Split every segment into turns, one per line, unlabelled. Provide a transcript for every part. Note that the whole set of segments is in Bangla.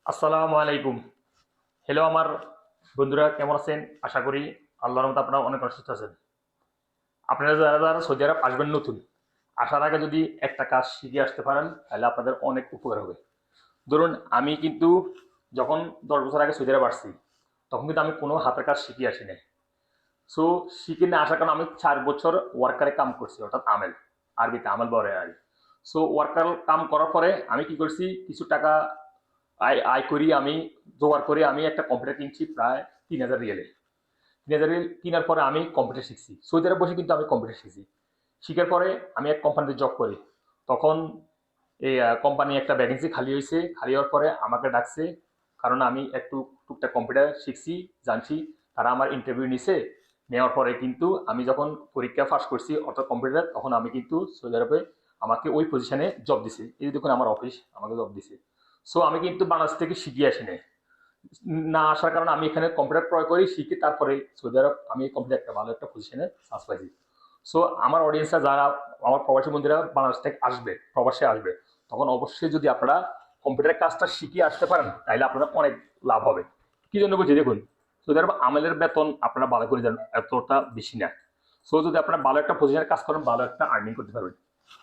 আসসালামু আলাইকুম। হ্যালো আমার বন্ধুরা, কেমন আছেন? আশা করি আল্লাহর রহমতে আপনারা অনেক সুস্থ আছেন। আপনারা যারা যারা সৌদি আরব আসবেন নতুন, আসার আগে যদি একটা কাজ শিখে আসতে পারেন তাহলে আপনাদের অনেক উপকার হবে। ধরুন আমি কিন্তু যখন 10 বছর আগে সৌদি আরব আসছি, তখন কিন্তু আমি কোনো হাতের কাজ শিখে আসি নাই। সো শিখে না আসার কারণে আমি 4 বছর ওয়ার্কারে কাম করছি, অর্থাৎ আমেল, আরবিতে আমল বলে আর। সো ওয়ার্কার কাম করার পরে আমি কি করছি, কিছু টাকা আয় আয় করি, আমি জোগাড় করে আমি একটা কম্পিউটার কিনছি প্রায় 3,000 রিয়ালে। 3,000 রিয়াল কেনার পরে আমি কম্পিউটার শিখছি, সৌদি আরব বসে কিন্তু আমি কম্পিউটার শিখছি। শিখার পরে আমি এক কোম্পানিতে জব করি। তখন এই কোম্পানি একটা ভ্যাকেন্সি খালি হয়েছে, খালি হওয়ার পরে আমাকে ডাকছে, কারণ আমি একটু টুকটাক কম্পিউটার শিখছি, জানছি। তারা আমার ইন্টারভিউ নিছে, নেওয়ার পরে কিন্তু আমি যখন পরীক্ষা পাস করছি অর্থাৎ কম্পিউটার, তখন আমি কিন্তু সৌদি আরবে আমাকে ওই পজিশনে জব দিছে। এই যে দেখুন আমার অফিস, আমাকে জব দিছে। সো আমি কিন্তু বাংলাদেশ থেকে শিখিয়ে আসি নাই। না আসার কারণে আমি এখানে কম্পিউটার ক্রয় করি, শিখি, তারপরে সৌদি আরব আমি কম্পিউটার একটা ভালো একটা পজিশনে চান্স পাইছি। সো আমার অডিয়েন্সরা যারা আমার প্রবাসী বন্ধুরা বাংলাদেশ থেকে আসবে, প্রবাসে আসবে, তখন অবশ্যই যদি আপনারা কম্পিউটারের কাজটা শিখে আসতে পারেন তাহলে আপনারা অনেক লাভ হবে। কি জন্য বলছি দেখুন, সৌদি আরব আমলের বেতন আপনারা ভালো করে জানেন এতটা বেশি না। সো যদি আপনারা ভালো একটা পজিশনে কাজ করেন, ভালো একটা আর্নিং করতে পারবেন।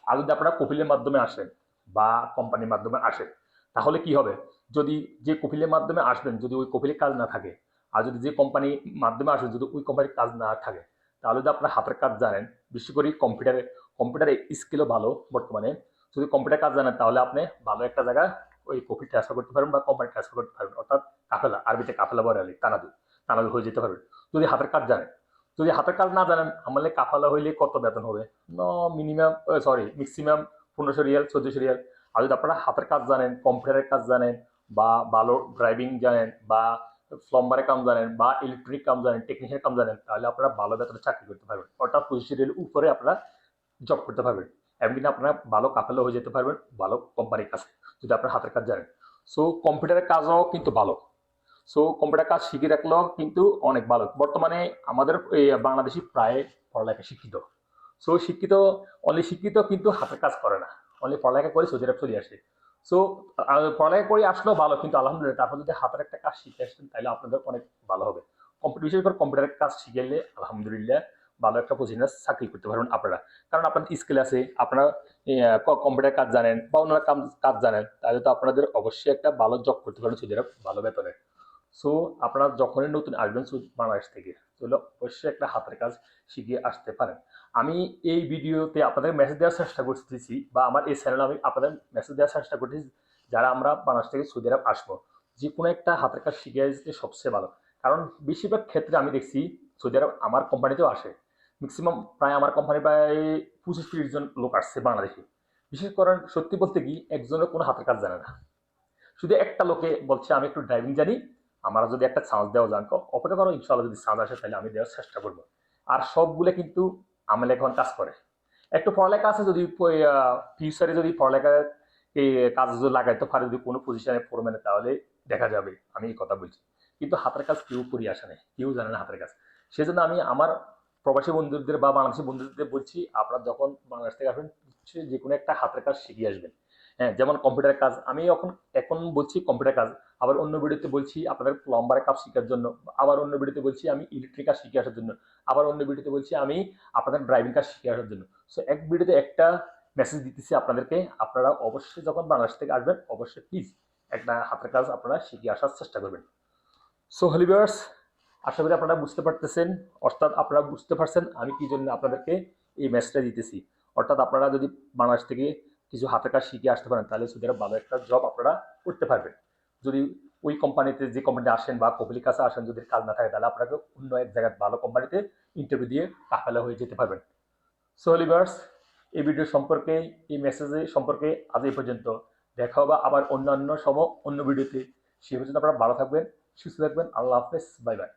আর যদি আপনারা কপিলের মাধ্যমে আসেন বা কোম্পানির মাধ্যমে আসেন, তাহলে কি হবে, যদি যে কপিলের মাধ্যমে আসবেন যদি ওই কপিলের কাজ না থাকে, আর যদি যে কোম্পানির মাধ্যমে আসবেন যদি ওই কোম্পানির কাজ না থাকে, তাহলে যদি আপনার হাতের কাজ জানেন, বিশেষ করে কম্পিউটারের স্কিলও ভালো বর্তমানে, যদি কম্পিউটার কাজ জানেন তাহলে আপনি ভালো একটা জায়গায় ওই কপি ট্রান্সফার করতে পারবেন বা কোম্পানি ট্রান্সফার করতে পারবেন, অর্থাৎ কাফেলা, আরবিতে কাফেলা বলে আলি, তানাদু, তানাদু হয়ে যেতে পারবেন যদি হাতের কাজ জানেন। যদি হাতের কাজ না জানেন, আমাদের কাফালা হইলে কত বেতন হবে? মিনিমাম, সরি, ম্যাক্সিমাম 1500 রিয়াল, 1400 রিয়াল। আর যদি আপনারা হাতের কাজ জানেন, কম্পিউটারের কাজ জানেন, বা ভালো ড্রাইভিং জানেন, বা প্লাম্বারের কাম জানেন, বা ইলেকট্রিক কাম জানেন, টেকনিশিয়ান কাম জানেন, তাহলে আপনারা ভালো বেতনে চাকরি করতে পারবেন, অর্থাৎ 2500 রিয়াল উপরে আপনারা জব করতে পারবেন। এমনকি আপনারা ভালো কাফেলা হয়ে যেতে পারবেন ভালো কোম্পানির কাছে, যদি আপনার হাতের কাজ জানেন। সো কম্পিউটারের কাজও কিন্তু ভালো। সো কম্পিউটার কাজ শিখে রাখলেও কিন্তু অনেক ভালো। বর্তমানে আমাদের এই বাংলাদেশি প্রায় পড়ালেখা শিক্ষিত। সো শিক্ষিত, অনলি শিক্ষিত কিন্তু হাতের কাজ করে না, অনলি পড়ালেখা করে সৌদি আরব চলে আসে। সো পড়ালেখা করে আসলেও ভালো, কিন্তু আলহামদুলিল্লাহ তারপর যদি হাতের একটা কাজ শিখে আসেন তাহলে আপনাদের অনেক ভালো হবে। বিশেষ করে কম্পিউটারের কাজ শিখে গেলে আলহামদুলিল্লাহ ভালো একটা পজিশনে চাকরি করতে পারবেন আপনারা। কারণ আপনাদের স্কিল আছে, আপনারা কম্পিউটার কাজ জানেন বা অন্য কাজ জানেন, তাহলে তো আপনাদের অবশ্যই একটা ভালো জব করতে পারেন সৌদি আরব ভালো বেতনে। সো আপনারা যখনই নতুন আসবেন বাংলাদেশ থেকে, তাহলে অবশ্যই একটা হাতের কাজ শিখে আসতে পারেন। আমি এই ভিডিওতে আপনাদের মেসেজ দেওয়ার চেষ্টা করতেছি, বা আমার এই চ্যানেলে আমি আপনাদের মেসেজ দেওয়ার চেষ্টা করতেছি, যারা আমরা বাংলাদেশ থেকে সৌদি আরব আসবো, যে কোনো একটা হাতের কাজ শিখে আসতে সবচেয়ে ভালো। কারণ বেশিরভাগ ক্ষেত্রে আমি দেখছি সৌদি আরব আমার কোম্পানিতেও আসে, ম্যাক্সিমাম প্রায় আমার কোম্পানি প্রায় 25-30 জন লোক আসছে বাংলাদেশে। বিশেষ করে সত্যি বলতে কি একজনের কোনো হাতের কাজ জানে না, শুধু একটা লোকে বলছে আমি একটু ড্রাইভিং জানি, আমার যদি একটা চান্স দেওয়া যান, অপেক্ষা করো, ইনশাল্লাহ যদি চান্স আসে তাহলে আমি দেওয়ার চেষ্টা করবো। আর সবগুলো কিন্তু আমলে এখন কাজ করে। একটু পড়ালেখা আছে, যদি ফিউচারে যদি পড়ালেখা এই কাজ যদি লাগাইতে পারে, যদি কোনো পজিশনে ফোরম্যানে, তাহলে দেখা যাবে, আমি এই কথা বলছি। কিন্তু হাতের কাজ কেউ করি আসে নাই, কেউ জানে না হাতের কাজ। সেজন্য আমি আমার প্রবাসী বন্ধুদের বা বাংলাদেশি বন্ধুদের বলছি, আপনারা যখন বাংলাদেশ থেকে আসবেন যে কোনো একটা হাতের কাজ শিখে আসবেন। হ্যাঁ, যেমন কম্পিউটারের কাজ আমি এখন এখন বলছি কম্পিউটার কাজ, আবার অন্য ভিডিওতে বলছি আপনাদের প্লাম্বারের কাজ শেখার জন্য, আবার অন্য ভিডিওতে বলছি আমি ইলেকট্রিক কাজ শিখে আসার জন্য, আবার অন্য ভিডিওতে বলছি আমি আপনাদের ড্রাইভিং কাজ শিখে আসার জন্য। সো এক ভিডিওতে একটা মেসেজ দিতেছি আপনাদেরকে, আপনারা অবশ্যই যখন বাংলাদেশ থেকে আসবেন অবশ্যই প্লিজ একটা হাতের কাজ আপনারা শিখে আসার চেষ্টা করবেন। সো হ্যালো ভিউয়ার্স, আশা করি আপনারা বুঝতে পারতেছেন, অর্থাৎ আপনারা বুঝতে পারছেন আমি কি জন্য আপনাদেরকে এই মেসেজটা দিতেছি। অর্থাৎ আপনারা যদি বাংলাদেশ থেকে কিছু হাতের কাজ শিখে আসতে পারেন তাহলে সৌদি আরব ভালো একটা জব আপনারা করতে পারবেন। যদি ওই কোম্পানিতে যে কোম্পানিতে আসেন বা কপিলির কাছে আসেন, যদি কাজ না থাকে তাহলে আপনাকে অন্য এক জায়গায় ভালো কোম্পানিতে ইন্টারভিউ দিয়ে কাফেলা হয়ে যেতে পারবেন। সো হ্যালো ভিউয়ার্স, এই ভিডিও সম্পর্কে, এই মেসেজে সম্পর্কে আজ এই পর্যন্ত। দেখা হবে আবার অন্যান্য অন্য ভিডিওতে। সে পর্যন্ত আপনারা ভালো থাকবেন, সুস্থ থাকবেন। আল্লাহ হাফেজ, বাই বাই।